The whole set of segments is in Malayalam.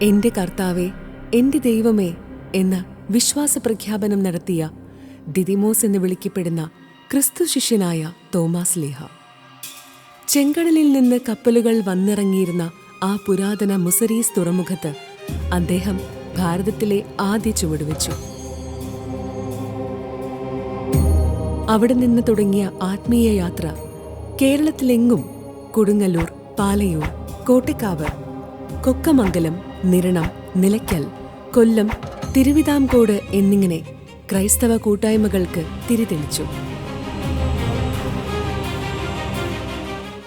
എന്റെ കർത്താവേ, എന്റെ ദൈവമേ എന്ന വിശ്വാസ പ്രഖ്യാപനം നടത്തിയ ദിദിമോസ് എന്ന് വിളിക്കപ്പെടുന്ന ക്രിസ്തു ശിഷ്യനായ തോമാസ് ലീഹ. ചെങ്കടലിൽ നിന്ന് കപ്പലുകൾ വന്നിറങ്ങിയിരുന്ന ആ പുരാതന മുസരീസ് തുറമുഖത്ത് അദ്ദേഹം ഭാരതത്തിലെ ആദ്യ ചുവടുവെച്ചു. അവിടെ നിന്ന് തുടങ്ങിയ ആത്മീയ യാത്ര കേരളത്തിലെങ്ങും കൊടുങ്ങല്ലൂർ, പാലയൂർ, കോട്ടക്കാവ്, കൊക്കമംഗലം, നിരണം, നിലയ്ക്കൽ, കൊല്ലം, തിരുവിതാംകോട് എന്നിങ്ങനെ ക്രൈസ്തവ കൂട്ടായ്മകൾക്ക് തിരിതെളിച്ചു.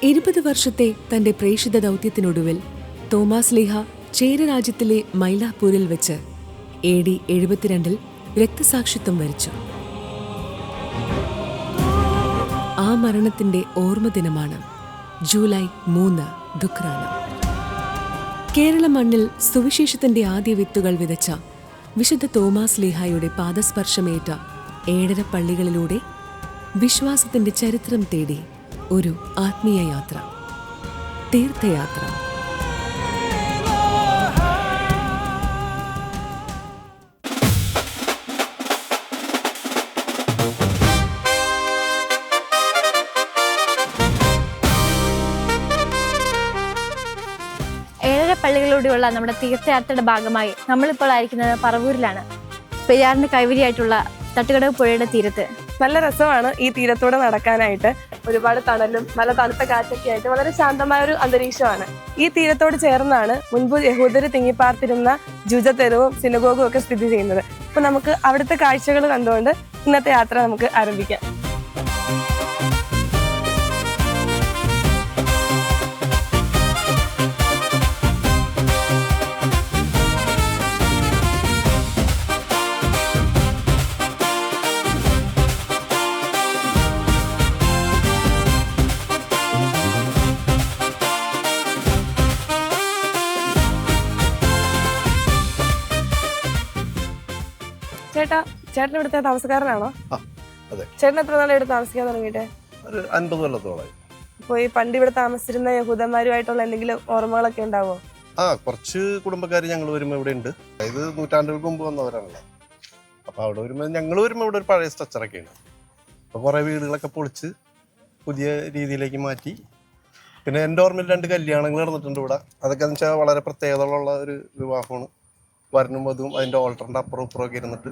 20 വർഷത്തെ തന്റെ പ്രേഷിത ദൗത്യത്തിനൊടുവിൽ തോമാസ് ലീഹ ചേരരാജ്യത്തിലെ മൈലാപ്പൂരിൽ വെച്ച് AD 72 രക്തസാക്ഷിത്വം വരിച്ചു. ആ മരണത്തിന്റെ ഓർമ്മദിനമാണ് ജൂലൈ 3 ദുഃഖ്രാനം. കേരള മണ്ണിൽ സുവിശേഷത്തിന്റെ ആദ്യ വിത്തുകൾ വിതച്ച വിശുദ്ധ തോമാസ് ലീഹായുടെ പാദസ്പർശമേറ്റ 7 പള്ളികളിലൂടെ വിശ്വാസത്തിന്റെ ചരിത്രം തേടി ഒരു ആത്മീയ യാത്ര, തീർത്ഥയാത്ര. പള്ളികളിലൂടെയുള്ള നമ്മുടെ തീർത്ഥയാത്രയുടെ ഭാഗമായി നമ്മളിപ്പോൾ ആയിരിക്കുന്നത് പറവൂരിലാണ്. പെരിയാറിന് കൈവരിയായിട്ടുള്ള തട്ടുകടവ് പുഴയുടെ തീരത്ത്. നല്ല രസമാണ് ഈ തീരത്തൂടെ നടക്കാനായിട്ട്. ഒരുപാട് തണലും നല്ല തണുത്ത കാറ്റൊക്കെ ആയിട്ട് വളരെ ശാന്തമായ ഒരു അന്തരീക്ഷമാണ്. ഈ തീരത്തോട് ചേർന്നാണ് മുൻപ് യഹൂദര് തിങ്ങിപ്പാർത്തിരുന്ന ജൂജത്തെരുവും സിനഗോഗും ഒക്കെ സ്ഥിതി ചെയ്യുന്നത്. അപ്പൊ നമുക്ക് അവിടുത്തെ കാഴ്ചകൾ കണ്ടുകൊണ്ട് ഇന്നത്തെ യാത്ര നമുക്ക് ആരംഭിക്കാം. ചേട്ടൻ ഇവിടുത്തെ താമസക്കാരനാണോ? ചേട്ടൻ എത്ര നാളെ ഇവിടെ താമസിക്കാൻ തുടങ്ങിയിട്ട്? 50 കൊല്ലത്തോളായി. അപ്പൊ ഈ പണ്ട് ഇവിടെ താമസിച്ചിരുന്ന യഹൂദന്മാരുമായിട്ടുള്ള എന്തെങ്കിലും ഓർമ്മകളൊക്കെ ഉണ്ടാവോ? കുറച്ച് കുടുംബക്കാർ ഞങ്ങൾ വരുമ്പോ ഇവിടെ ഉണ്ട്. അതായത് നൂറ്റാണ്ടുകൾക്ക് മുമ്പ് വന്നവരാണല്ലോ. അപ്പൊ അവിടെ വരുമ്പോ ഞങ്ങൾ വരുമ്പോ ഇവിടെ ഒരു പഴയ സ്ട്രക്ചറൊക്കെയാണ്. അപ്പൊ കുറെ വീടുകളൊക്കെ പൊളിച്ച് പുതിയ രീതിയിലേക്ക് മാറ്റി. പിന്നെ എൻ്റെ ഓർമ്മയിൽ 2 കല്യാണങ്ങൾ നടന്നിട്ടുണ്ട് ഇവിടെ. അതൊക്കെ എന്ന് വെച്ചാൽ വളരെ പ്രത്യേകതയുള്ള ഒരു വിവാഹമാണ്. വരനും വധുവും അതിൻ്റെ ഓൾട്ടറിൻ്റെ അപ്പുറം ഇപ്പുറമൊക്കെ ഇരുന്നിട്ട്.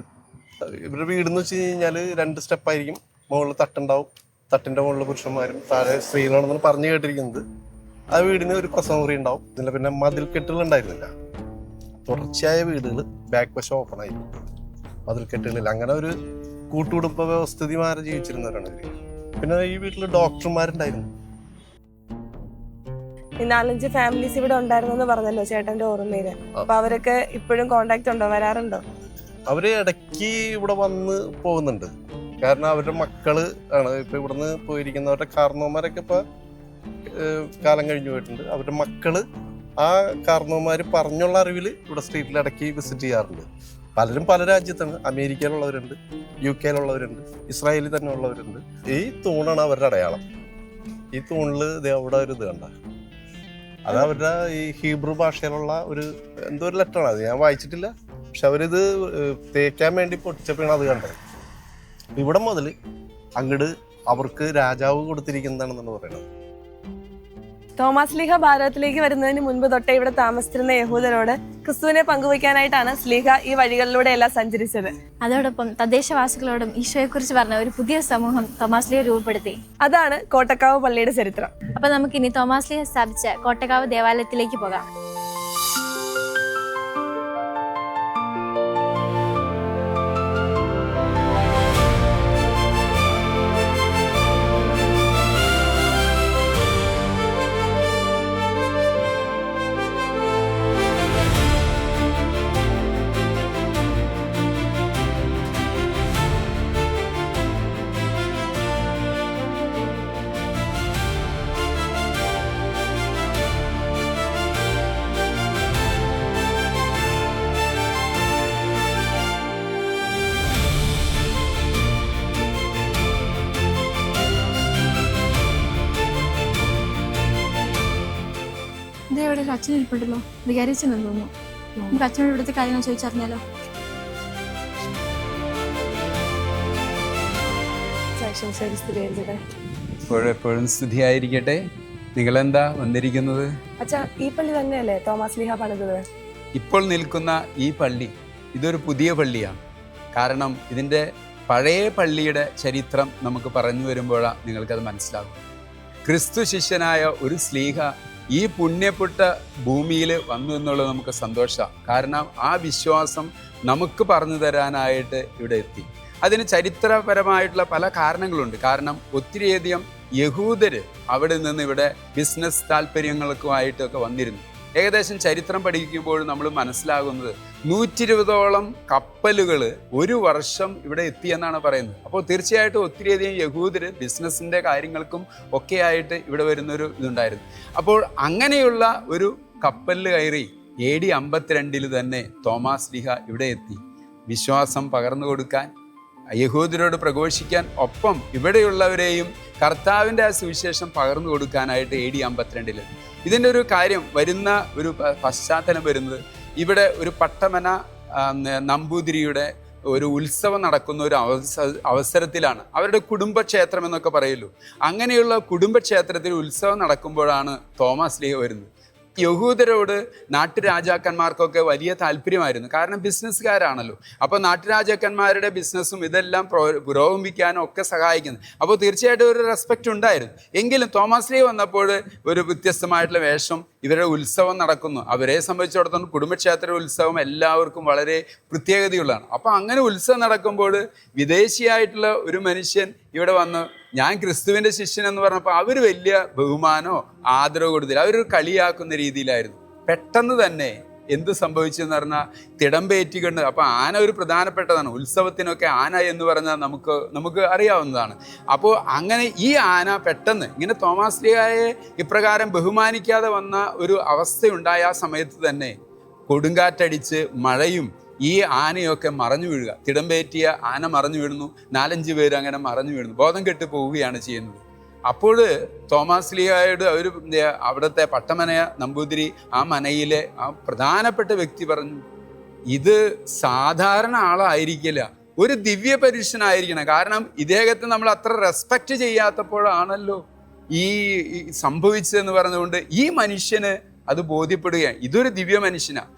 ഇവരുടെ വീടെന്ന് വെച്ച് കഴിഞ്ഞാൽ 2 സ്റ്റെപ്പായിരിക്കും. മുകളിൽ തട്ടുണ്ടാവും, തട്ടിൻ്റെ മുകളിൽ പുരുഷന്മാരും താഴെ സ്ത്രീകളാണെന്നാണ് പറഞ്ഞു കേട്ടിരിക്കുന്നത്. ആ വീടിന് ഒരു പ്രസവമുറി ഉണ്ടാവും. ഇതിൽ പിന്നെ മതിൽക്കെട്ടുകൾ ഉണ്ടായിരുന്നില്ല. തുടർച്ചയായ വീടുകൾ ബാക്ക് വശം ഓപ്പൺ ആയിരിക്കും, മതിൽക്കെട്ടുകളിൽ. അങ്ങനെ ഒരു കൂട്ടുകുടുംബ വ്യവസ്ഥിതിമാരെ ജീവിച്ചിരുന്നവരാണ് ഇവർ. പിന്നെ ഈ വീട്ടിൽ ഡോക്ടർമാരുണ്ടായിരുന്നു. ഈ 4-5 ഫാമിലീസ് ഇവിടെ ഉണ്ടായിരുന്നു പറഞ്ഞല്ലോ ചേട്ടന്റെ ഓർമ്മയില്. അപ്പൊ അവരൊക്കെ ഇപ്പോഴും കോണ്ടാക്ട് ഉണ്ടോ, വരാറുണ്ടോ? അവര് ഇടയ്ക്ക് ഇവിടെ വന്ന് പോകുന്നുണ്ട്. കാരണം അവരുടെ മക്കള് ആണ് ഇപ്പൊ ഇവിടുന്ന് പോയിരിക്കുന്നവരുടെ കാരണവന്മാരൊക്കെ ഇപ്പൊ കാലം കഴിഞ്ഞു പോയിട്ടുണ്ട്. അവരുടെ മക്കള് ആ കാരണവന്മാര് പറഞ്ഞുള്ള അറിവിൽ ഇവിടെ സ്ട്രീറ്റിൽ ഇടയ്ക്ക് വിസിറ്റ് ചെയ്യാറുണ്ട്. പലരും പല രാജ്യത്താണ്. അമേരിക്കയിലുള്ളവരുണ്ട്, UK ഇസ്രായേലിൽ തന്നെ ഉള്ളവരുണ്ട്. ഈ തൂണാണ് അവരുടെ അടയാളം. ഈ തൂണില് അവിടെ ഒരു ഇത് കണ്ട, അത് അവരുടെ ഈ ഹീബ്രു ഭാഷയിലുള്ള ഒരു എന്തോ ഒരു ലെറ്ററാണ്. അത് ഞാൻ വായിച്ചിട്ടില്ല. പക്ഷെ അവരിത് തേക്കാൻ വേണ്ടി പൊട്ടിച്ചപ്പോഴാണ് അത് കണ്ടത്. ഇവിടെ മുതൽ അങ്ങോട്ട് അവർക്ക് രാജാവ് കൊടുത്തിരിക്കുന്നതാണെന്നാണ് പറയുന്നത്. തോമാസ് ലീഹ ഭാരതത്തിലേക്ക് വരുന്നതിന് മുൻപ് തൊട്ടേ ഇവിടെ താമസിച്ചിരുന്ന യഹൂദരോട് ക്രിസ്തുവിനെ പങ്കുവയ്ക്കാനായിട്ടാണ് സ്ലീഹ ഈ വഴികളിലൂടെ എല്ലാം സഞ്ചരിച്ചത്. അതോടൊപ്പം തദ്ദേശവാസികളോടും ഈശോയെക്കുറിച്ച് പറഞ്ഞ ഒരു പുതിയ സമൂഹം തോമാസ് ലീഹ രൂപപ്പെടുത്തി. അതാണ് കോട്ടക്കാവ് പള്ളിയുടെ ചരിത്രം. അപ്പൊ നമുക്കിനി തോമാസ് ലീഹ സ്ഥാപിച്ച കോട്ടക്കാവ് ദേവാലയത്തിലേക്ക് പോകാം. ഇവിടെ ഒരു അച്ഛൻ ഇരിപ്പുണ്ടല്ലോ, വികാരിച്ചെന്ന് തോന്നുന്നു. നമുക്ക് അച്ഛനോട് ഇവിടുത്തെ കാര്യങ്ങൾ ചോദിച്ചറിഞ്ഞാലോ? എപ്പോഴും സ്തുതിയായിരിക്കട്ടെ. നിങ്ങളെന്താ വന്നിരിക്കുന്നത്? അച്ഛാ, ഈ പള്ളി തന്നെയല്ലേ തോമസ് ലീഹ പണിതത്? ഇപ്പോൾ നിൽക്കുന്ന ഈ പള്ളി ഇതൊരു പുതിയ പള്ളിയാണ്. കാരണം ഇതിൻ്റെ പഴയ പള്ളിയുടെ ചരിത്രം നമുക്ക് പറഞ്ഞു വരുമ്പോഴാണ് നിങ്ങൾക്കത് മനസ്സിലാകും. ക്രിസ്തു ശിഷ്യനായ ഒരു സ്ലീഹ ഈ പുണ്യപ്പെട്ട ഭൂമിയിൽ വന്നു എന്നുള്ളത് നമുക്ക് സന്തോഷമാണ്. കാരണം ആ വിശ്വാസം നമുക്ക് പറഞ്ഞു തരാനായിട്ട് ഇവിടെ എത്തി. അതിന് ചരിത്രപരമായിട്ടുള്ള പല കാരണങ്ങളുണ്ട്. കാരണം ഒത്തിരിയധികം യഹൂദർ അവിടെ നിന്ന് ഇവിടെ ബിസിനസ് താല്പര്യങ്ങൾക്കുമായിട്ടൊക്കെ വന്നിരുന്നു. ഏകദേശം ചരിത്രം പഠിക്കുമ്പോൾ നമ്മൾ മനസ്സിലാകുന്നത് 120ഓളം കപ്പലുകൾ ഒരു വർഷം ഇവിടെ എത്തിയെന്നാണ് പറയുന്നത്. അപ്പോൾ തീർച്ചയായിട്ടും ഒത്തിരിയധികം യഹൂദർ ബിസിനസ്സിൻ്റെ കാര്യങ്ങൾക്കും ഒക്കെ ആയിട്ട് ഇവിടെ വരുന്നൊരു ഇതുണ്ടായിരുന്നു. അപ്പോൾ അങ്ങനെയുള്ള ഒരു കപ്പലിൽ കയറി AD 52 തന്നെ തോമാസ് ലീഹ ഇവിടെ എത്തി വിശ്വാസം പകർന്നു കൊടുക്കാൻ, യഹൂദരോട് പ്രഘോഷിക്കാൻ, ഒപ്പം ഇവിടെയുള്ളവരെയും കർത്താവിൻ്റെ ആ സുവിശേഷം പകർന്നു കൊടുക്കാനായിട്ട് AD 52. ഇതിൻ്റെ ഒരു കാര്യം വരുന്ന ഒരു പശ്ചാത്തലം വരുന്നത് ഇവിടെ ഒരു പട്ടമന നമ്പൂതിരിയുടെ ഒരു ഉത്സവം നടക്കുന്ന ഒരു അവസരത്തിലാണ്. അവരുടെ കുടുംബക്ഷേത്രം എന്നൊക്കെ പറയുമല്ലോ, അങ്ങനെയുള്ള കുടുംബക്ഷേത്രത്തിൽ ഉത്സവം നടക്കുമ്പോഴാണ് തോമസ് ലീഹ വരുന്നത്. യഹൂദരോട് നാട്ടുരാജാക്കന്മാർക്കൊക്കെ വലിയ താല്പര്യമായിരുന്നു. കാരണം ബിസിനസ്സുകാരാണല്ലോ. അപ്പോൾ നാട്ടുരാജാക്കന്മാരുടെ ബിസിനസ്സും ഇതെല്ലാം പുരോഗമിക്കാനും ഒക്കെ സഹായിക്കുന്നു. അപ്പോൾ തീർച്ചയായിട്ടും ഒരു റെസ്പെക്റ്റ് ഉണ്ടായിരുന്നു. എങ്കിലും തോമസ് ലീഹ വന്നപ്പോൾ ഒരു വ്യത്യസ്തമായിട്ടുള്ള വേഷം, ഇവരുടെ ഉത്സവം നടക്കുന്നു. അവരെ സംബന്ധിച്ചിടത്തോളം കുടുംബക്ഷേത്ര ഉത്സവം എല്ലാവർക്കും വളരെ പ്രത്യേകതയുള്ളതാണ്. അപ്പോൾ അങ്ങനെ ഉത്സവം നടക്കുമ്പോൾ വിദേശിയായിട്ടുള്ള ഒരു മനുഷ്യൻ ഇവിടെ വന്ന് ഞാൻ ക്രിസ്തുവിൻ്റെ ശിഷ്യൻ എന്ന് പറഞ്ഞപ്പോൾ അവർ വലിയ ബഹുമാനമോ ആദരവോ കൊടുത്തില്ല. അവരൊരു കളിയാക്കുന്ന രീതിയിലായിരുന്നു. പെട്ടെന്ന് തന്നെ എന്ത് സംഭവിച്ചെന്ന് പറഞ്ഞാൽ തിടമ്പേറ്റിക്കൊണ്ട്, അപ്പോൾ ആന ഒരു പ്രധാനപ്പെട്ടതാണ്. ഉത്സവത്തിനൊക്കെ ആന എന്ന് പറഞ്ഞാൽ നമുക്ക് അറിയാവുന്നതാണ്. അപ്പോൾ അങ്ങനെ ഈ ആന പെട്ടെന്ന് ഇങ്ങനെ തോമസ് ലീഹയെ ഇപ്രകാരം ബഹുമാനിക്കാതെ വന്ന ഒരു അവസ്ഥയുണ്ടായ ആ സമയത്ത് തന്നെ കൊടുങ്കാറ്റടിച്ച് മഴയും ഈ ആനയൊക്കെ മറഞ്ഞു വീഴുക. തിടമ്പേറ്റിയ ആന മറഞ്ഞു വീഴുന്നു. 4-5 പേര് അങ്ങനെ മറഞ്ഞു വീഴുന്നു, ബോധം കെട്ട് പോവുകയാണ് ചെയ്യുന്നത്. അപ്പോൾ തോമസ് ലീഹയോട് അവിടുത്തെ പട്ടമന നമ്പൂതിരി, ആ മനയിലെ ആ പ്രധാനപ്പെട്ട വ്യക്തി പറഞ്ഞു, ഇത് സാധാരണ ആളായിരിക്കില്ല, ഒരു ദിവ്യ പരീക്ഷനായിരിക്കണം. കാരണം ഇദ്ദേഹത്തെ നമ്മൾ അത്ര റെസ്പെക്റ്റ് ചെയ്യാത്തപ്പോഴാണല്ലോ ഈ സംഭവിച്ചതെന്ന് പറഞ്ഞുകൊണ്ട് ഈ മനുഷ്യന് അത് ബോധ്യപ്പെടുകയാണ്, ഇതൊരു ദിവ്യ മനുഷ്യനാണ്.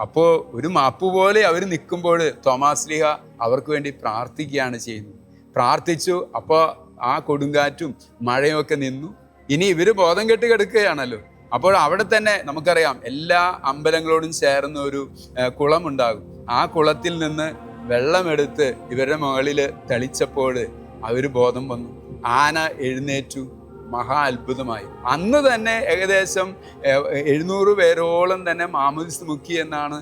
അപ്പോൾ ഒരു മാപ്പ് പോലെ അവർ നിൽക്കുമ്പോൾ തോമസ് ലീഹ അവർക്ക് വേണ്ടി പ്രാർത്ഥിക്കുകയാണ് ചെയ്യുന്നത്. പ്രാർത്ഥിച്ചു. അപ്പോൾ ആ കൊടുങ്കാറ്റും മഴയൊക്കെ നിന്നു. ഇനി ഇവർ ബോധം കെട്ട് കിടക്കുകയാണല്ലോ. അപ്പോൾ അവിടെ തന്നെ നമുക്കറിയാം എല്ലാ അമ്പലങ്ങളോടും ചേർന്ന ഒരു കുളമുണ്ടാകും. ആ കുളത്തിൽ നിന്ന് വെള്ളമെടുത്ത് ഇവരുടെ മുകളിൽ തെളിച്ചപ്പോൾ അവർ ബോധം വന്നു. ആന എഴുന്നേറ്റു. മഹാ അത്ഭുതമായി. അന്ന് തന്നെ ഏകദേശം 700 പേരോളം തന്നെ മാമോദിസ മുക്കി എന്നാണ്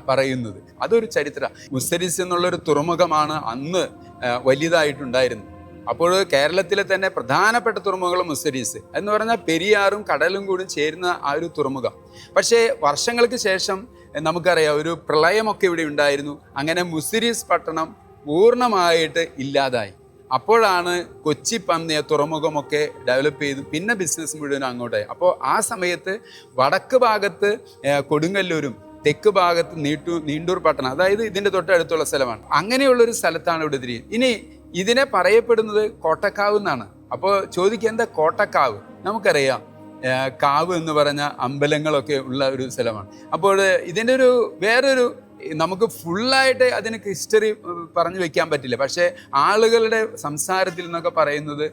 പറയുന്നത്. അതൊരു ചരിത്ര. മുസ്തരിസ് എന്നുള്ളൊരു തുറമുഖമാണ് അന്ന് വലിയതായിട്ടുണ്ടായിരുന്നത്. അപ്പോൾ കേരളത്തിലെ തന്നെ പ്രധാനപ്പെട്ട തുറമുഖം മുസ്തരിസ് എന്ന് പറഞ്ഞാൽ പെരിയാറും കടലും കൂടി ചേരുന്ന ആ ഒരു തുറമുഖം. പക്ഷേ വർഷങ്ങൾക്ക് ശേഷം നമുക്കറിയാം ഒരു പ്രളയമൊക്കെ ഇവിടെ ഉണ്ടായിരുന്നു. അങ്ങനെ മുസ്തരിസ് പട്ടണം പൂർണ്ണമായിട്ട് ഇല്ലാതായി. അപ്പോഴാണ് കൊച്ചി പന്നിയ തുറമുഖമൊക്കെ ഡെവലപ്പ് ചെയ്തു. പിന്നെ ബിസിനസ് മുഴുവൻ അങ്ങോട്ടായി. അപ്പോൾ ആ സമയത്ത് വടക്ക് ഭാഗത്ത് കൊടുങ്ങല്ലൂരും തെക്ക് ഭാഗത്ത് നീണ്ടൂർ പട്ടണം, അതായത് ഇതിൻ്റെ തൊട്ടടുത്തുള്ള സ്ഥലമാണ്. അങ്ങനെയുള്ളൊരു സ്ഥലത്താണ് ഇവിടെ തിരിയുന്നത്. ഇനി ഇതിനെ പറയപ്പെടുന്നത് കോട്ടക്കാവ് എന്നാണ്. അപ്പോൾ ചോദിക്കുക എന്താ കോട്ടക്കാവ്? നമുക്കറിയാം കാവ് എന്ന് പറഞ്ഞ അമ്പലങ്ങളൊക്കെ ഉള്ള ഒരു സ്ഥലമാണ്. അപ്പോൾ ഇതിൻ്റെ ഒരു വേറൊരു നമുക്ക് ഫുള്ളായിട്ട് അതിന് ഹിസ്റ്ററി പറഞ്ഞു വെക്കാൻ പറ്റില്ല. പക്ഷേ ആളുകളുടെ സംസാരത്തിൽ നിന്നൊക്കെ പറയുന്നത്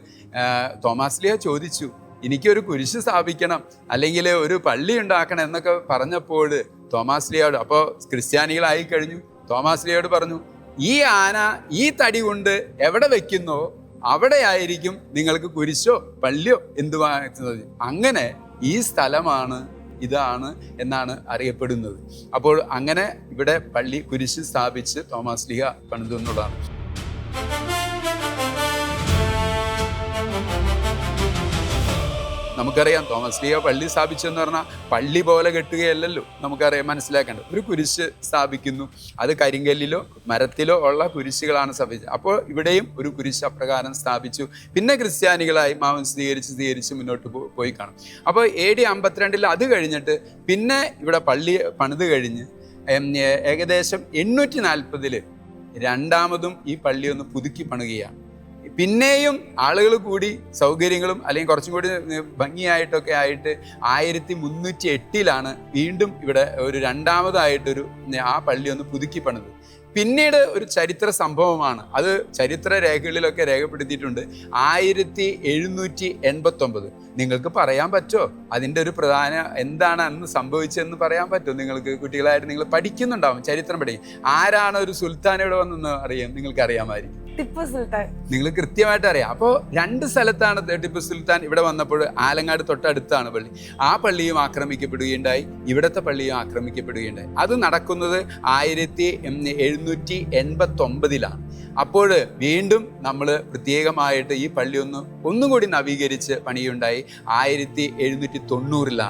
തോമസ് ലീഹ ചോദിച്ചു, എനിക്കൊരു കുരിശ് സ്ഥാപിക്കണം, അല്ലെങ്കിൽ ഒരു പള്ളി ഉണ്ടാക്കണം എന്നൊക്കെ പറഞ്ഞപ്പോൾ തോമസ് ലീഹയോട്, അപ്പോൾ ക്രിസ്ത്യാനികളായി കഴിഞ്ഞു, തോമസ് ലീഹയോട് പറഞ്ഞു, ഈ ആന ഈ തടി കൊണ്ട് എവിടെ വെക്കുന്നോ അവിടെ ആയിരിക്കും നിങ്ങൾക്ക് കുരിശോ പള്ളിയോ എന്തുവാ. അങ്ങനെ ഈ സ്ഥലമാണ് ഇതാണ് എന്നാണ് അറിയപ്പെടുന്നത്. അപ്പോൾ അങ്ങനെ ഇവിടെ പള്ളി കുരിശ് സ്ഥാപിച്ച് തോമസ് ലീഹ പണിതു എന്നുള്ളതാണ്. നമുക്കറിയാം തോമസ് ലീഹ പള്ളി സ്ഥാപിച്ചു എന്ന് പറഞ്ഞാൽ പള്ളി പോലെ കെട്ടുകയല്ലല്ലോ. നമുക്കറിയാം, മനസ്സിലാക്കേണ്ടത് ഒരു കുരിശ് സ്ഥാപിക്കുന്നു. അത് കരിങ്കല്ലിലോ മരത്തിലോ ഉള്ള കുരിശുകളാണ് സ്ഥാപിച്ചത്. അപ്പോൾ ഇവിടെയും ഒരു കുരിശ് അപ്രകാരം സ്ഥാപിച്ചു. പിന്നെ ക്രിസ്ത്യാനികളായി മാവൻ സ്വീകരിച്ച് മുന്നോട്ട് പോയി കാണും. അപ്പോൾ AD 52 അത് കഴിഞ്ഞിട്ട് പിന്നെ ഇവിടെ പള്ളി പണിത് കഴിഞ്ഞ് ഏകദേശം 840 രണ്ടാമതും ഈ പള്ളി ഒന്ന് പുതുക്കി പണിയുകയാണ്. പിന്നെയും ആളുകൾ കൂടി സൗകര്യങ്ങളും അല്ലെങ്കിൽ കുറച്ചും കൂടി ഭംഗിയായിട്ടൊക്കെ ആയിട്ട് 1308 വീണ്ടും ഇവിടെ ഒരു രണ്ടാമതായിട്ടൊരു ആ പള്ളി ഒന്ന് പുതുക്കി പണിത്. പിന്നീട് ഒരു ചരിത്ര സംഭവമാണ്, അത് ചരിത്ര രേഖകളിലൊക്കെ രേഖപ്പെടുത്തിയിട്ടുണ്ട്. 1789. നിങ്ങൾക്ക് പറയാൻ പറ്റുമോ അതിൻ്റെ ഒരു പ്രധാന എന്താണ് അന്ന് സംഭവിച്ചതെന്ന് പറയാൻ പറ്റുമോ നിങ്ങൾക്ക്? കുട്ടികളായിട്ട് നിങ്ങൾ പഠിക്കുന്നുണ്ടാവും, ചരിത്രം പഠിക്കും. ആരാണ് ഒരു സുൽത്താൻ ഇവിടെ വന്നെന്ന് അറിയാം, നിങ്ങൾക്ക് അറിയാമായിരിക്കും. ടിപ്പു സുൽത്താൻ. നിങ്ങൾ കൃത്യമായിട്ട് അറിയാം. അപ്പോൾ 2 സ്ഥലത്താണ് ടിപ്പു സുൽത്താൻ ഇവിടെ വന്നപ്പോൾ. ആലങ്ങാട് തൊട്ടടുത്താണ് പള്ളി. ആ പള്ളിയും ആക്രമിക്കപ്പെടുകയുണ്ടായി, ഇവിടുത്തെ പള്ളിയും ആക്രമിക്കപ്പെടുകയുണ്ടായി. അത് നടക്കുന്നത് 1789. അപ്പോൾ വീണ്ടും നമ്മൾ പ്രത്യേകമായിട്ട് ഈ പള്ളി ഒന്നും കൂടി നവീകരിച്ച് പണിയുണ്ടായി 1790.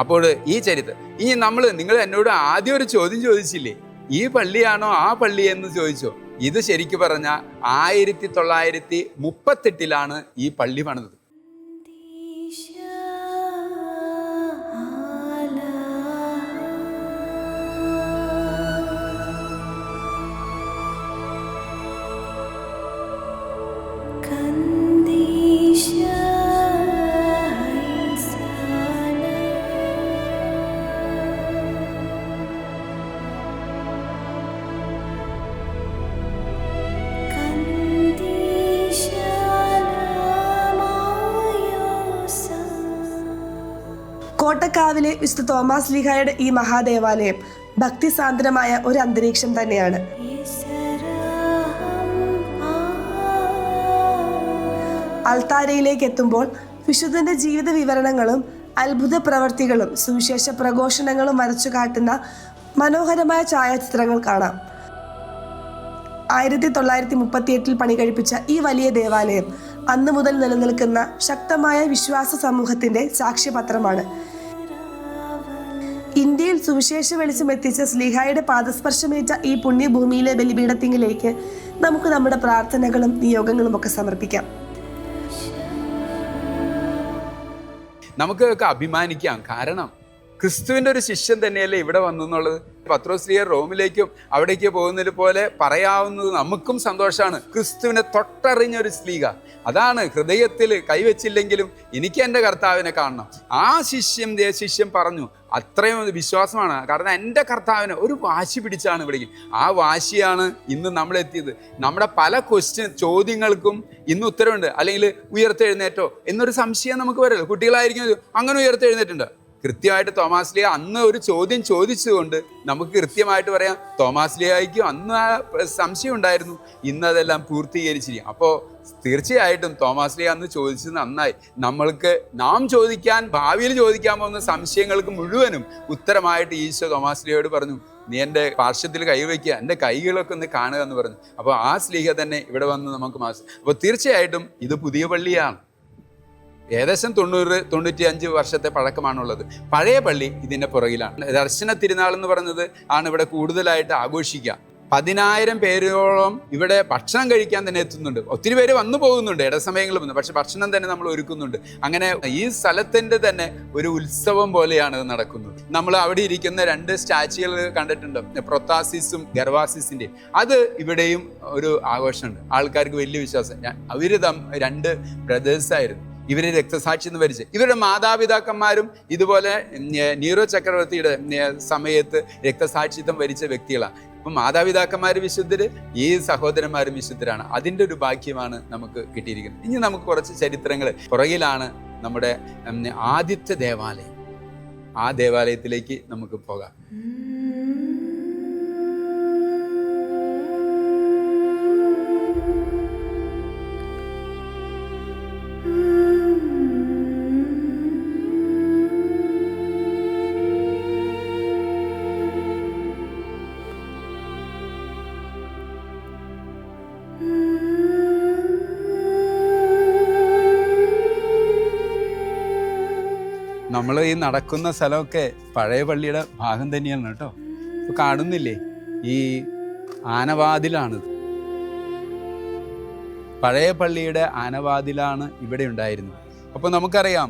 അപ്പോൾ ഈ ചരിത്രം ഇനി നിങ്ങൾ എന്നോട് ആദ്യം ഒരു ചോദ്യം ചോദിച്ചില്ലേ, ഈ പള്ളിയാണോ ആ പള്ളി എന്ന് ചോദിച്ചോ? ഇത് ശരിക്കും പറഞ്ഞാൽ 1938 ഈ പള്ളി പണിത്. കോട്ടക്കാവിലെ വിശുദ്ധ തോമാസ് ലീഹായുടെ ഈ മഹാദേവാലയം ഭക്തിസാന്ദ്രമായ ഒരു അന്തരീക്ഷം തന്നെയാണ്. അൾത്താരയിലേക്ക് എത്തുമ്പോൾ വിശുദ്ധന്റെ ജീവിത വിവരണങ്ങളും അത്ഭുത പ്രവർത്തികളും സുവിശേഷ പ്രഘോഷണങ്ങളും വരച്ചു കാട്ടുന്ന മനോഹരമായ ഛായാചിത്രങ്ങൾ കാണാം. 1938 പണി കഴിപ്പിച്ച ഈ വലിയ ദേവാലയം അന്നു മുതൽ നിലനിൽക്കുന്ന ശക്തമായ വിശ്വാസ സമൂഹത്തിന്റെ സാക്ഷ്യപത്രമാണ്. ഇന്ത്യയിൽ സുവിശേഷ വെളിച്ചം എത്തിച്ച സ്ലീഹായുടെ പാദസ്പർശമേറ്റ ഈ പുണ്യഭൂമിയിലെ ബലിപീഠത്തിങ്കിലേക്ക് നമുക്ക് നമ്മുടെ പ്രാർത്ഥനകളും നിയോഗങ്ങളും ഒക്കെ സമർപ്പിക്കാം. നമുക്കൊക്കെ അഭിമാനിക്കാം, കാരണം ക്രിസ്തുവിൻ്റെ ഒരു ശിഷ്യൻ തന്നെയല്ലേ ഇവിടെ വന്നു എന്നുള്ളത്. പത്രോസ്ലീഹ റോമിലേക്കും അവിടേക്ക് പോകുന്നതിൽ പോലെ പറയാവുന്നത് നമുക്കും സന്തോഷമാണ്. ക്രിസ്തുവിനെ തൊട്ടറിഞ്ഞൊരു സ്ലീഹ, അതാണ് ഹൃദയത്തിൽ കൈവച്ചില്ലെങ്കിലും എനിക്ക് എൻ്റെ കർത്താവിനെ കാണണം. ആ ശിഷ്യൻ പറഞ്ഞു, അത്രയും വിശ്വാസമാണ്. കാരണം എൻ്റെ കർത്താവിനെ ഒരു വാശി പിടിച്ചാണ് ഇവിടേക്ക്. ആ വാശിയാണ് ഇന്ന് നമ്മളെത്തിയത്. നമ്മുടെ പല ചോദ്യങ്ങൾക്കും ഇന്ന് ഉത്തരവുണ്ട്. അല്ലെങ്കിൽ ഉയർത്തെഴുന്നേറ്റോ എന്നൊരു സംശയം നമുക്ക് വരല്ലോ. കുട്ടികളായിരിക്കും അങ്ങനെ ഉയർത്തെഴുന്നേറ്റുണ്ട്. കൃത്യമായിട്ട് തോമാസ് ലീഹ അന്ന് ഒരു ചോദ്യം ചോദിച്ചുകൊണ്ട് നമുക്ക് കൃത്യമായിട്ട് പറയാം, തോമാസ് ലീഹായ്ക്കും അന്ന് ആ സംശയം ഉണ്ടായിരുന്നു, ഇന്ന് അതെല്ലാം പൂർത്തീകരിച്ചിരിക്കും. അപ്പോൾ തീർച്ചയായിട്ടും തോമാസ് ലീഹ അന്ന് ചോദിച്ചത് നന്നായി. നാം ഭാവിയിൽ ചോദിക്കാൻ പോകുന്ന സംശയങ്ങൾക്ക് മുഴുവനും ഉത്തരമായിട്ട് ഈശോ തോമാസ് ലീഹയോട് പറഞ്ഞു, നീ എൻ്റെ പാർശ്വത്തിൽ കൈവയ്ക്കുക, എൻ്റെ കൈകളൊക്കെ ഒന്ന് കാണുക എന്ന് പറഞ്ഞു. അപ്പോൾ ആ സ്ലീഹ തന്നെ ഇവിടെ വന്ന് നമുക്ക് അപ്പോൾ തീർച്ചയായിട്ടും ഇത് പുതിയ പള്ളിയാണ്. ഏകദേശം 90-95 വർഷത്തെ പഴക്കമാണുള്ളത്. പഴയ പള്ളി ഇതിൻ്റെ പുറകിലാണ്. ദർശന തിരുനാൾ എന്ന് പറയുന്നത് ആണ് ഇവിടെ കൂടുതലായിട്ട് ആഘോഷിക്കുക. 10,000 പേരോളം ഇവിടെ ഭക്ഷണം കഴിക്കാൻ തന്നെ എത്തുന്നുണ്ട്. ഒത്തിരി പേര് വന്നു പോകുന്നുണ്ട്, ഇടസമയങ്ങളിൽ വന്നു, പക്ഷെ ഭക്ഷണം തന്നെ നമ്മൾ ഒരുക്കുന്നുണ്ട്. അങ്ങനെ ഈ സ്ഥലത്തിൻ്റെ തന്നെ ഒരു ഉത്സവം പോലെയാണ് ഇത് നടക്കുന്നത്. നമ്മൾ അവിടെ ഇരിക്കുന്ന 2 സ്റ്റാച്യുകൾ കണ്ടിട്ടുണ്ട്, പ്രൊത്താസിസും ഗർവാസിസിൻ്റെയും. അത് ഇവിടെയും ഒരു ആഘോഷമുണ്ട്. ആൾക്കാർക്ക് വലിയ വിശ്വാസം. അവർ 2 ബ്രദേഴ്സായിരുന്നു. ഇവർ രക്തസാക്ഷിന്ന് വരിച്ച് ഇവരുടെ മാതാപിതാക്കന്മാരും ഇതുപോലെ നീറോ ചക്രവർത്തിയുടെ സമയത്ത് രക്തസാക്ഷിത്വം വരിച്ച വ്യക്തികളാണ്. അപ്പം മാതാപിതാക്കന്മാർ വിശുദ്ധര്, ഈ സഹോദരന്മാരും വിശുദ്ധരാണ്. അതിൻ്റെ ഒരു ഭാഗ്യമാണ് നമുക്ക് കിട്ടിയിരിക്കുന്നത്. ഇനി നമുക്ക് കുറച്ച് ചരിത്രങ്ങൾ പുറകിലാണ് നമ്മുടെ ആദ്യത്തെ ദേവാലയം. ആ ദേവാലയത്തിലേക്ക് നമുക്ക് പോകാം. നമ്മൾ ഈ നടക്കുന്ന സ്ഥലമൊക്കെ പഴയ പള്ളിയുടെ ഭാഗം തന്നെയാണ് കേട്ടോ. ഇപ്പോൾ കാണുന്നില്ലേ, ഈ ആനവാതിലാണിത്. പഴയ പള്ളിയുടെ ആനവാതിലാണ് ഇവിടെ ഉണ്ടായിരുന്നത്. അപ്പോൾ നമുക്കറിയാം,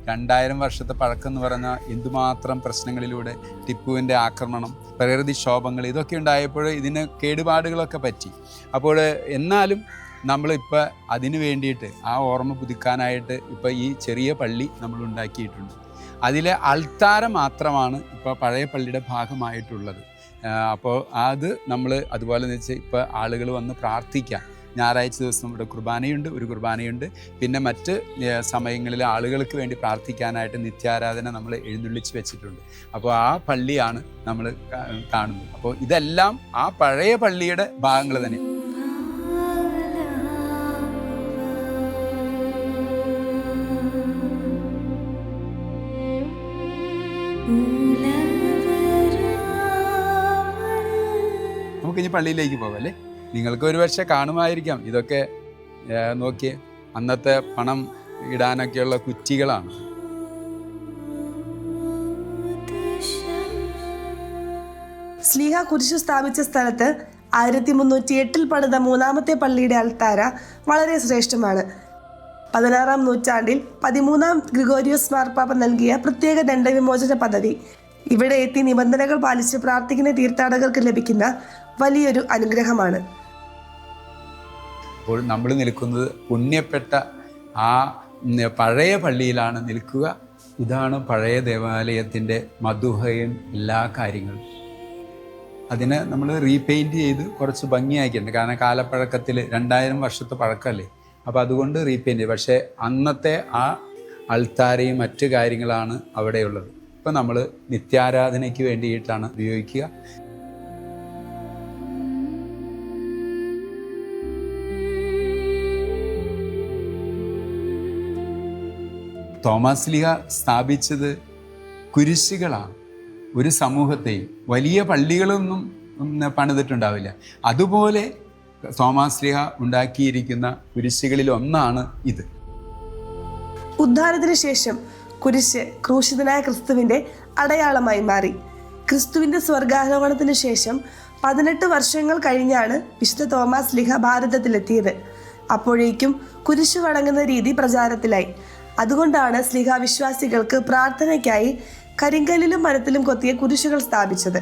2000 വർഷത്തെ പഴക്കം എന്ന് പറഞ്ഞാൽ എന്തുമാത്രം പ്രശ്നങ്ങളിലൂടെ ടിപ്പുവിൻ്റെ ആക്രമണം, പ്രകൃതിക്ഷോഭങ്ങൾ ഇതൊക്കെ ഉണ്ടായപ്പോൾ ഇതിന് കേടുപാടുകളൊക്കെ പറ്റി. അപ്പോൾ എന്നാലും നമ്മളിപ്പോൾ അതിന് വേണ്ടിയിട്ട് ആ ഓർമ്മ പുതുക്കാനായിട്ട് ഇപ്പോൾ ഈ ചെറിയ പള്ളി നമ്മൾ ഉണ്ടാക്കിയിട്ടുണ്ട്. അതിലെ അൾത്താര മാത്രമാണ് ഇപ്പോൾ പഴയ പള്ളിയുടെ ഭാഗമായിട്ടുള്ളത്. അപ്പോൾ അത് നമ്മൾ അതുപോലെ എന്ന് വെച്ചാൽ ഇപ്പോൾ ആളുകൾ വന്ന് പ്രാർത്ഥിക്കാം. ഞായറാഴ്ച ദിവസം ഇവിടെ ഒരു കുർബാനയുണ്ട്. പിന്നെ മറ്റ് സമയങ്ങളിൽ ആളുകൾക്ക് വേണ്ടി പ്രാർത്ഥിക്കാനായിട്ട് നിത്യാരാധന നമ്മൾ എഴുന്നള്ളിച്ച് വെച്ചിട്ടുണ്ട്. അപ്പോൾ ആ പള്ളിയാണ് നമ്മൾ കാണുന്നത്. അപ്പോൾ ഇതെല്ലാം ആ പഴയ പള്ളിയുടെ ഭാഗങ്ങൾ തന്നെ. നമുക്കിനി പള്ളിയിലേക്ക് പോകാം അല്ലേ? നിങ്ങൾക്ക് ഒരുപക്ഷെ കാണുമായിരിക്കാം, ഇതൊക്കെ നോക്കിയേ, അന്നത്തെ പണം ഇടാനൊക്കെയുള്ള കുറ്റികളാണ്. ശ്ലീഹ കുരിശു സ്ഥാപിച്ച സ്ഥലത്ത് 1308 പണിത മൂന്നാമത്തെ പള്ളിയുടെ അൾത്താര വളരെ ശ്രേഷ്ഠമാണ്. 16-ാം നൂറ്റാണ്ടിൽ 13-ാം ഗ്രിഗോരിയോസ് മാർപ്പാപ്പ നൽകിയ പ്രത്യേക ദണ്ഡവിമോചന പദ്ധതി ഇവിടെ എത്തി നിബന്ധനകൾ പാലിച്ച് പ്രാർത്ഥിക്കുന്ന തീർത്ഥാടകർക്ക് ലഭിക്കുന്ന വലിയൊരു അനുഗ്രഹമാണ്. അപ്പോൾ നമ്മൾ നിൽക്കുന്നത് പുണ്യപ്പെട്ട ആ പഴയ പള്ളിയിലാണ് നിൽക്കുക. ഇതാണ് പഴയ ദേവാലയത്തിൻ്റെ മധുഹയും എല്ലാ കാര്യങ്ങളും. അതിനെ നമ്മൾ റീപെയിൻറ്റ് ചെയ്ത് കുറച്ച് ഭംഗിയാക്കിയിട്ടുണ്ട്. കാരണം കാലപ്പഴക്കത്തിൽ 2000 വർഷത്തെ പഴക്കമല്ലേ, അപ്പോൾ അതുകൊണ്ട് റീപെയിൻറ്റ് ചെയ്യും. പക്ഷേ അന്നത്തെ ആ അൾത്താരയും മറ്റു കാര്യങ്ങളാണ് അവിടെയുള്ളത്. ഇപ്പോൾ നമ്മൾ നിത്യാരാധനയ്ക്ക് വേണ്ടിയിട്ടാണ് ഉപയോഗിക്കുക. തോമാസ് ശ്ലീഹ സ്ഥാപിച്ചത് കുരിശുകളാണ്. ഒരു സമൂഹത്തെയും വലിയ പള്ളികളൊന്നും പണിതിട്ടുണ്ടാവില്ല. അതുപോലെ തോമാസ് ശ്ലീഹ ഉണ്ടാക്കിയിരിക്കുന്ന കുരിശുകളിൽ ഒന്നാണ് ഇത്. ഉദ്ധാനത്തിന് ശേഷം കുരിശ് ക്രൂശിതനായ ക്രിസ്തുവിന്റെ അടയാളമായി മാറി. ക്രിസ്തുവിന്റെ സ്വർഗാരോഹണത്തിന് ശേഷം 18 വർഷങ്ങൾ കഴിഞ്ഞാണ് വിശുദ്ധ തോമാസ് ശ്ലീഹ ഭാരതത്തിലെത്തിയത്. അപ്പോഴേക്കും കുരിശ് വണങ്ങുന്ന രീതി പ്രചാരത്തിലായി. അതുകൊണ്ടാണ് ശ്ലീഹ വിശ്വാസികൾക്ക് പ്രാർത്ഥനയ്ക്കായി കരിങ്കല്ലിലും മരത്തിലും കൊത്തിയ കുരിശുകൾ സ്ഥാപിച്ചത്.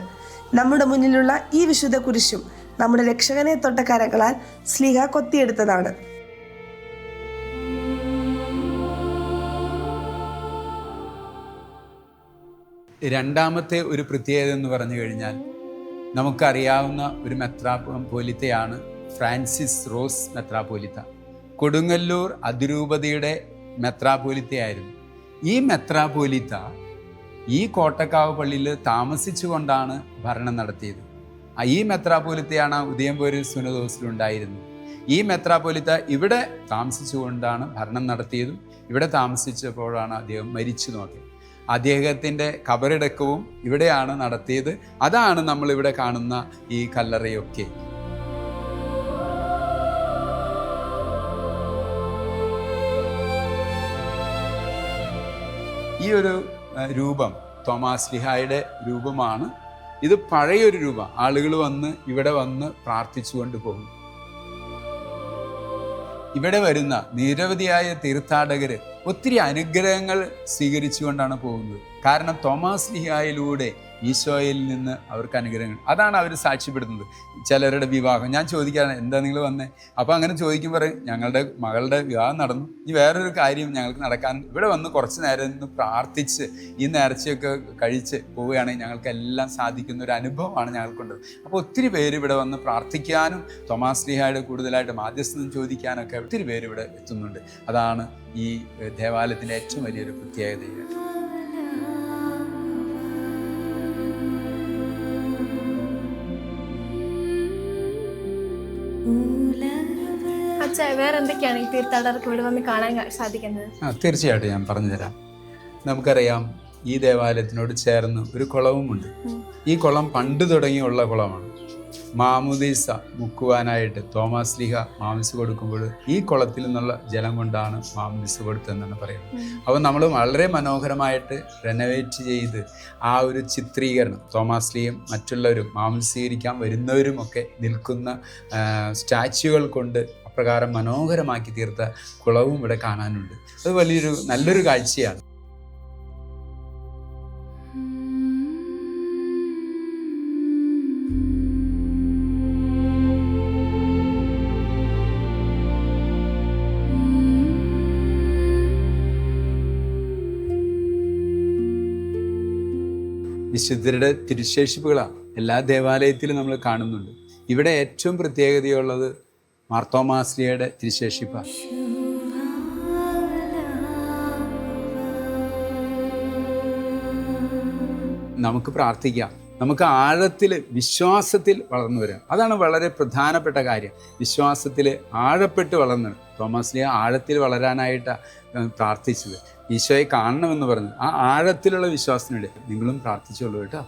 നമ്മുടെ മുന്നിലുള്ള ഈ വിശുദ്ധ കുരിശും നമ്മുടെ രക്ഷകനെ തൊട്ട കരങ്ങളാൽ ശ്ലീഹ കൊത്തിയെടുത്തതാണ്. രണ്ടാമത്തെ ഒരു പ്രത്യേകത എന്ന് പറഞ്ഞു കഴിഞ്ഞാൽ, നമുക്കറിയാവുന്ന ഒരു മെത്രാപ്പോലിത്തയാണ് ഫ്രാൻസിസ് റോസ് മെത്രാപ്പോലിത്ത. കൊടുങ്ങല്ലൂർ അതിരൂപതയുടെ മെത്രാപ്പോലിത്തയായിരുന്നു. ഈ മെത്രാപ്പോലിത്ത ഈ കോട്ടക്കാവ് പള്ളിയിൽ താമസിച്ചുകൊണ്ടാണ് ഭരണം നടത്തിയത്. ഈ മെത്രാപ്പോലിത്തയാണ് ഉദയംപേരൂർ സുനദോസിലുണ്ടായിരുന്നത്. ഈ മെത്രാപ്പോലിത്ത ഇവിടെ താമസിച്ചുകൊണ്ടാണ് ഭരണം നടത്തിയതും ഇവിടെ താമസിച്ചപ്പോഴാണ് അദ്ദേഹം മരിച്ചു നോക്കിയത്. അദ്ദേഹത്തിൻ്റെ കബറടക്കവും ഇവിടെയാണ് നടത്തിയത്. അതാണ് നമ്മളിവിടെ കാണുന്ന ഈ കല്ലറയൊക്കെ. ഈ ഒരു രൂപം തോമാസ് ശ്ലീഹായുടെ രൂപമാണ്. ഇത് പഴയൊരു രൂപം. ആളുകൾ വന്ന് ഇവിടെ വന്ന് പ്രാർത്ഥിച്ചുകൊണ്ട് പോകും. ഇവിടെ വരുന്ന നിരവധിയായ തീർത്ഥാടകർ ഒത്തിരി അനുഗ്രഹങ്ങൾ സ്വീകരിച്ചുകൊണ്ടാണ് പോകുന്നത്. കാരണം തോമാസ് ശ്ലീഹായിലൂടെ ഈശോയിൽ നിന്ന് അവർക്ക് അനുഗ്രഹങ്ങൾ, അതാണ് അവർ സാക്ഷ്യപ്പെടുത്തുന്നത്. ചിലരുടെ വിവാഹം, ഞാൻ ചോദിക്കാറ് എന്താ നിങ്ങൾ വന്നേ, അപ്പോൾ അങ്ങനെ ചോദിക്കുമ്പോൾ ഞങ്ങളുടെ മകളുടെ വിവാഹം നടന്നു, ഇനി വേറൊരു കാര്യം ഞങ്ങൾക്ക് നടക്കാൻ, ഇവിടെ വന്ന് കുറച്ച് നേരം നിന്ന് പ്രാർത്ഥിച്ച് ഈ നേർച്ചയൊക്കെ കഴിച്ച് പോവുകയാണെങ്കിൽ ഞങ്ങൾക്കെല്ലാം സാധിക്കുന്ന ഒരു അനുഭവമാണ് ഞങ്ങൾക്കുള്ളത്. അപ്പോൾ ഒത്തിരി പേര് ഇവിടെ വന്ന് പ്രാർത്ഥിക്കാനും തോമാസ് ശ്ലീഹായുടെ കൂടുതലായിട്ട് മാധ്യസ്ഥം ചോദിക്കാനൊക്കെ ഒത്തിരി പേര് ഇവിടെ എത്തുന്നുണ്ട്. അതാണ് ഈ ദേവാലയത്തിൻ്റെ ഏറ്റവും വലിയൊരു പ്രത്യേകത. വേറെ എന്തൊക്കെയാണ് ഈ തീർത്ഥാടകർക്ക് ഇവിടെ വന്ന് കാണാൻ സാധിക്കുന്നത്? തീർച്ചയായിട്ടും ഞാൻ പറഞ്ഞുതരാം. നമുക്കറിയാം, ഈ ദേവാലയത്തിനോട് ചേർന്ന് ഒരു കുളവുമുണ്ട്. ഈ കുളം പണ്ട് തുടങ്ങിയുള്ള കുളമാണ്. മാമുദീസ മുക്കുവാനായിട്ട് തോമാസ് ശ്ലീഹ മാമുദീസ കൊടുക്കുമ്പോൾ ഈ കുളത്തിൽ നിന്നുള്ള ജലം കൊണ്ടാണ് മാമുദീസ കൊടുത്തതെന്നാണ് പറയുന്നത്. അപ്പോൾ നമ്മൾ വളരെ മനോഹരമായിട്ട് റെനോവേറ്റ് ചെയ്ത് ആ ഒരു ചിത്രീകരണം, തോമാസ് ശ്ലീഹയും മറ്റുള്ളവരും മാമുദീസ സ്വീകരിക്കാൻ വരുന്നവരുമൊക്കെ നിൽക്കുന്ന സ്റ്റാച്യുകൾ കൊണ്ട് അപ്രകാരം മനോഹരമാക്കി തീർത്ത കുളവും ഇവിടെ കാണാനുണ്ട്. അത് നല്ലൊരു കാഴ്ചയാണ്. വിശുദ്ധരുടെ തിരുശേഷിപ്പുകളാണ് എല്ലാ ദേവാലയത്തിലും നമ്മൾ കാണുന്നുണ്ട്. ഇവിടെ ഏറ്റവും പ്രത്യേകതയുള്ളത് മാർത്തോമാശ്ലീഹയുടെ തിരുശേഷിപ്പാണ്. നമുക്ക് പ്രാർത്ഥിക്കാം, നമുക്ക് ആഴത്തിൽ വിശ്വാസത്തിൽ വളർന്നു വരാം. അതാണ് വളരെ പ്രധാനപ്പെട്ട കാര്യം. വിശ്വാസത്തിൽ ആഴപ്പെട്ട് വളർന്നു. തോമാശ്ലീഹ ആഴത്തിൽ വളരാനായിട്ടാണ് പ്രാർത്ഥിച്ചത്. ഈശോയെ കാണണമെന്ന് പറഞ്ഞു. ആ ആഴത്തിലുള്ള വിശ്വാസത്തിനുണ്ട് നിങ്ങളും പ്രാർത്ഥിച്ചോളൂ കേട്ടോ.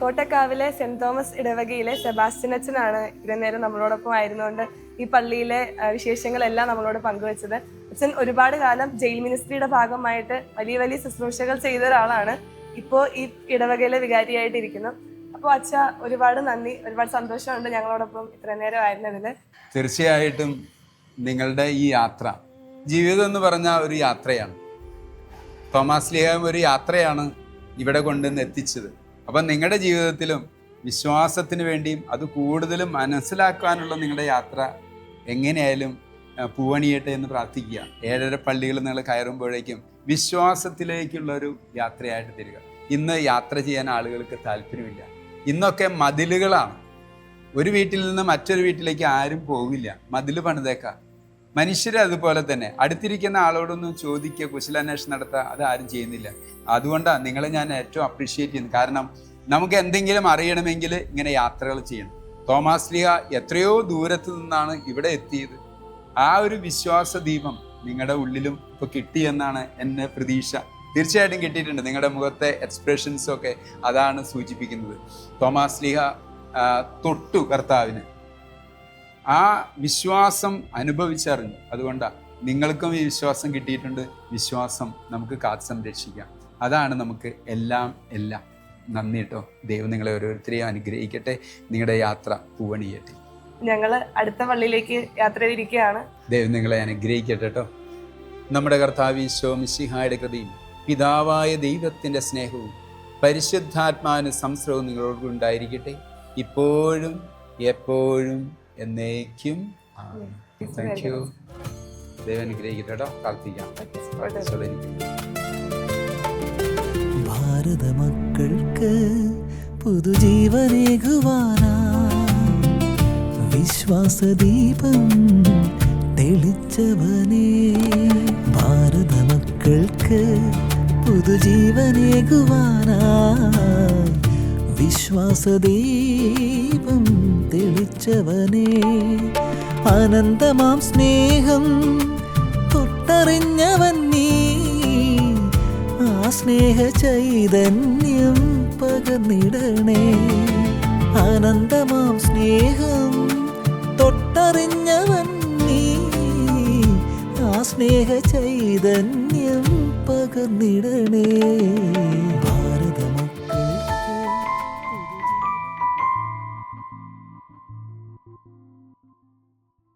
കോട്ടക്കാവിലെ സെന്റ് തോമസ് ഇടവകയിലെ സെബാസ്റ്റ്യൻ അച്ഛനാണ് ഇത്രയും നേരം നമ്മളോടൊപ്പം ആയിരുന്നുകൊണ്ട് ഈ പള്ളിയിലെ വിശേഷങ്ങളെല്ലാം നമ്മളോട് പങ്കുവച്ചത്. അച്ഛൻ ഒരുപാട് കാലം ജയിൽ മിനിസ്ട്രിയുടെ ഭാഗമായിട്ട് വലിയ വലിയ ശുശ്രൂഷകൾ ചെയ്ത ഒരാളാണ്. ഇപ്പോൾ ഈ ഇടവകയിലെ വികാരിയായിട്ടിരിക്കുന്നു. അപ്പോൾ അച്ഛ ഒരുപാട് നന്ദി, ഒരുപാട് സന്തോഷമുണ്ട് ഞങ്ങളോടൊപ്പം ഇത്രയും നേരം ആയിരുന്നതിൽ. തീർച്ചയായിട്ടും നിങ്ങളുടെ ഈ യാത്ര, ജീവിതം എന്ന് പറഞ്ഞാൽ ഒരു യാത്രയാണ്. തോമാശ്ലീഹ ഒരു യാത്രയാണ് ഇവിടെ കൊണ്ടുവന്ന് എത്തിച്ചത്. അപ്പം നിങ്ങളുടെ ജീവിതത്തിലും വിശ്വാസത്തിന് വേണ്ടിയും അത് കൂടുതലും മനസ്സിലാക്കാനുള്ള നിങ്ങളുടെ യാത്ര എങ്ങനെയായാലും പൂവണിയട്ടെ എന്ന് പ്രാർത്ഥിക്കുക. 7:30 പള്ളികൾ നിങ്ങൾ കയറുമ്പോഴേക്കും വിശ്വാസത്തിലേക്കുള്ളൊരു യാത്രയായിട്ട് തരിക. ഇന്ന് യാത്ര ചെയ്യാൻ ആളുകൾക്ക് താല്പര്യമില്ല. ഇന്നൊക്കെ മതിലുകളാണ്. ഒരു വീട്ടിൽ നിന്ന് മറ്റൊരു വീട്ടിലേക്ക് ആരും പോകില്ല. മതിൽ പണിതേക്കാം. മനുഷ്യരെ അതുപോലെ തന്നെ അടുത്തിരിക്കുന്ന ആളോടൊന്നും ചോദിക്കുക, കുശലാന്വേഷണം നടത്തുക, അത് ആരും ചെയ്യുന്നില്ല. അതുകൊണ്ടാണ് നിങ്ങളെ ഞാൻ ഏറ്റവും അപ്രീഷിയേറ്റ് ചെയ്യുന്നത്. കാരണം നമുക്ക് എന്തെങ്കിലും അറിയണമെങ്കിൽ ഇങ്ങനെ യാത്രകൾ ചെയ്യണം. തോമാശ്ലീഹ എത്രയോ ദൂരത്ത് നിന്നാണ് ഇവിടെ എത്തിയത്. ആ ഒരു വിശ്വാസ ദീപം നിങ്ങളുടെ ഉള്ളിലും ഇപ്പോൾ കിട്ടിയെന്നാണ് എൻ്റെ പ്രതീക്ഷ. തീർച്ചയായിട്ടും കിട്ടിയിട്ടുണ്ട്. നിങ്ങളുടെ മുഖത്തെ എക്സ്പ്രഷൻസൊക്കെ അതാണ് സൂചിപ്പിക്കുന്നത്. തോമാശ്ലീഹ തൊട്ടു കർത്താവിന്, ആ വിശ്വാസം അനുഭവിച്ചറിഞ്ഞു. അതുകൊണ്ടാണ് നിങ്ങൾക്കും ഈ വിശ്വാസം കിട്ടിയിട്ടുണ്ട്. വിശ്വാസം നമുക്ക് കാത്ത് സംരക്ഷിക്കാം. അതാണ് നമുക്ക് എല്ലാം. നന്ദി കേട്ടോ. ദൈവം നിങ്ങളെ ഓരോരുത്തരെയും അനുഗ്രഹിക്കട്ടെ. നിങ്ങളുടെ യാത്ര പൂവണിയട്ടെ. ഞങ്ങൾ അടുത്ത പള്ളിയിലേക്ക് യാത്ര തിരിക്കുകയാണ്. ദൈവം നിങ്ങളെ അനുഗ്രഹിക്കട്ടെ കേട്ടോ. നമ്മുടെ കർത്താവ് ഈശോ മിശിഹായുടെ കൃപയും പിതാവായ ദൈവത്തിൻ്റെ സ്നേഹവും പരിശുദ്ധാത്മാവിന് സംസർഗവും നിങ്ങളോട് ഉണ്ടായിരിക്കട്ടെ, ഇപ്പോഴും എപ്പോഴും എന്നേക്കും. Thank you. ദൈവം അനുഗ്രഹിക്കട്ടെ കേട്ടോ. പ്രാർത്ഥിക്കാം. ഭാരത മക്കൾക്ക് പുതുജീവനേകുവാനാ വിശ്വാസദീപം തെളിച്ചവനേ. ഭാരത മക്കൾക്ക് പുതുജീവനേകുവാനാ വിശ്വാസദീപം തെളിച്ചവനേ. അനന്തമാം സ്നേഹം തൊട്ടറിഞ്ഞവൻ നീ, ആ സ്നേഹ ചൈതന്യം പകർന്നിടണേ. അനന്തമാം സ്നേഹം തൊട്ടറിഞ്ഞവൻ നീ, ആ സ്നേഹ ചൈതന്യം പകർന്നിടണേ.